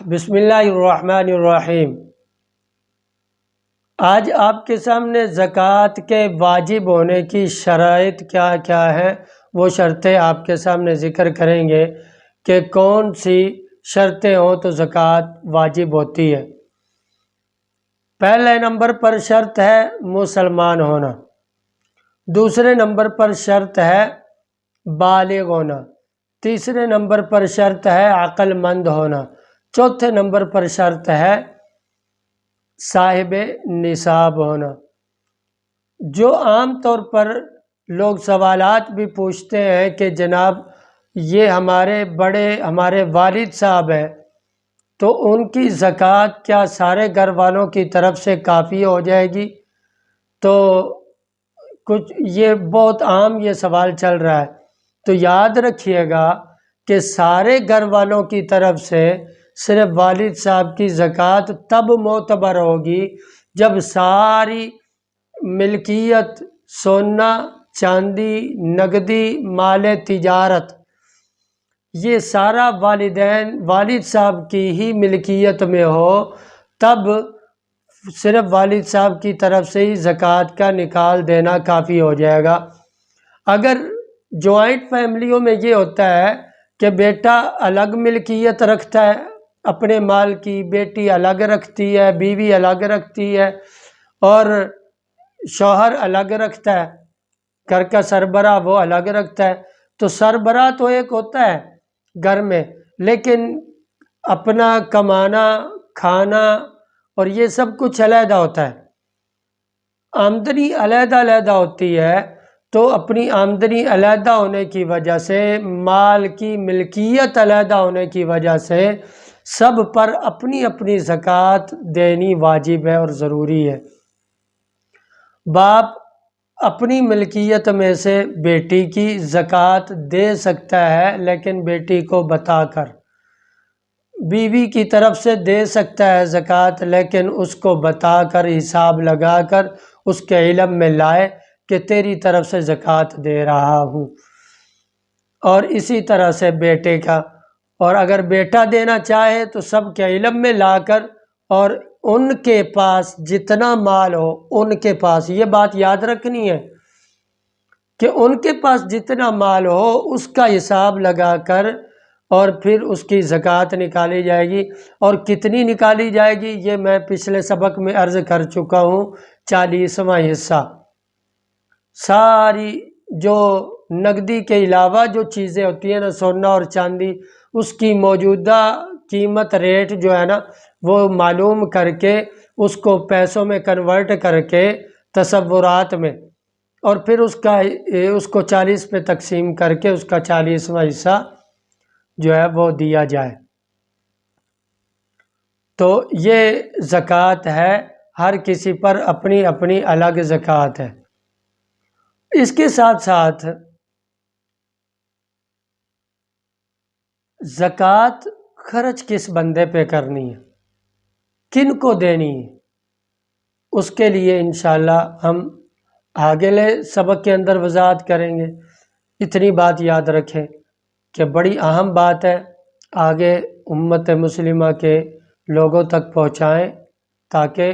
بسم اللہ الرحمن الرحیم۔ آج آپ کے سامنے زکوٰۃ کے واجب ہونے کی شرائط کیا کیا ہیں وہ شرطیں آپ کے سامنے ذکر کریں گے کہ کون سی شرطیں ہوں تو زکوٰۃ واجب ہوتی ہے۔ پہلے نمبر پر شرط ہے مسلمان ہونا، دوسرے نمبر پر شرط ہے بالغ ہونا، تیسرے نمبر پر شرط ہے عقل مند ہونا، چوتھے نمبر پر شرط ہے صاحب نصاب ہونا۔ جو عام طور پر لوگ سوالات بھی پوچھتے ہیں کہ جناب یہ ہمارے والد صاحب ہیں تو ان کی زکوٰۃ کیا سارے گھر والوں کی طرف سے کافی ہو جائے گی؟ تو یہ بہت عام یہ سوال چل رہا ہے، تو یاد رکھیے گا کہ سارے گھر والوں کی طرف سے صرف والد صاحب کی زکوٰۃ تب معتبر ہوگی جب ساری ملکیت، سونا چاندی، نقدی، مال تجارت، یہ سارا والد صاحب کی ہی ملکیت میں ہو، تب صرف والد صاحب کی طرف سے ہی زکوٰۃ کا نکال دینا کافی ہو جائے گا۔ اگر جوائنٹ فیملیوں میں یہ ہوتا ہے کہ بیٹا الگ ملکیت رکھتا ہے اپنے مال کی، بیٹی الگ رکھتی ہے، بیوی الگ رکھتی ہے اور شوہر الگ رکھتا ہے، گھر کا سربراہ وہ الگ رکھتا ہے، تو سربراہ تو ایک ہوتا ہے گھر میں، لیکن اپنا کمانا، کھانا اور یہ سب کچھ علیحدہ ہوتا ہے، آمدنی علیحدہ علیحدہ ہوتی ہے، تو اپنی آمدنی علیحدہ ہونے کی وجہ سے، مال کی ملکیت علیحدہ ہونے کی وجہ سے سب پر اپنی اپنی زکوٰۃ دینی واجب ہے اور ضروری ہے۔ باپ اپنی ملکیت میں سے بیٹی کی زکوٰۃ دے سکتا ہے لیکن بیٹی کو بتا کر، بیوی کی طرف سے دے سکتا ہے زکوٰۃ لیکن اس کو بتا کر، حساب لگا کر اس کے علم میں لائے کہ تیری طرف سے زکوٰۃ دے رہا ہوں، اور اسی طرح سے بیٹے کا، اور اگر بیٹا دینا چاہے تو سب کے علم میں لا کر، اور ان کے پاس جتنا مال ہو، ان کے پاس یہ بات یاد رکھنی ہے کہ ان کے پاس جتنا مال ہو اس کا حساب لگا کر اور پھر اس کی زکوٰۃ نکالی جائے گی۔ اور کتنی نکالی جائے گی یہ میں پچھلے سبق میں عرض کر چکا ہوں، 40واں حصہ۔ ساری جو نقدی کے علاوہ جو چیزیں ہوتی ہیں نا، سونا اور چاندی، اس کی موجودہ قیمت ریٹ جو ہے نا وہ معلوم کر کے اس کو پیسوں میں کنورٹ کر کے تصورات میں، اور پھر اس کو 40 پہ تقسیم کر کے اس کا 40واں حصہ جو ہے وہ دیا جائے۔ تو یہ زکوٰۃ ہے، ہر کسی پر اپنی اپنی الگ زکوٰۃ ہے۔ اس کے ساتھ ساتھ زکوٰۃ خرچ کس بندے پہ کرنی ہے، کن کو دینی ہے، اس کے لیے انشاءاللہ ہم آگے سبق کے اندر وضاحت کریں گے۔ اتنی بات یاد رکھیں کہ بڑی اہم بات ہے، آگے امت مسلمہ کے لوگوں تک پہنچائیں تاکہ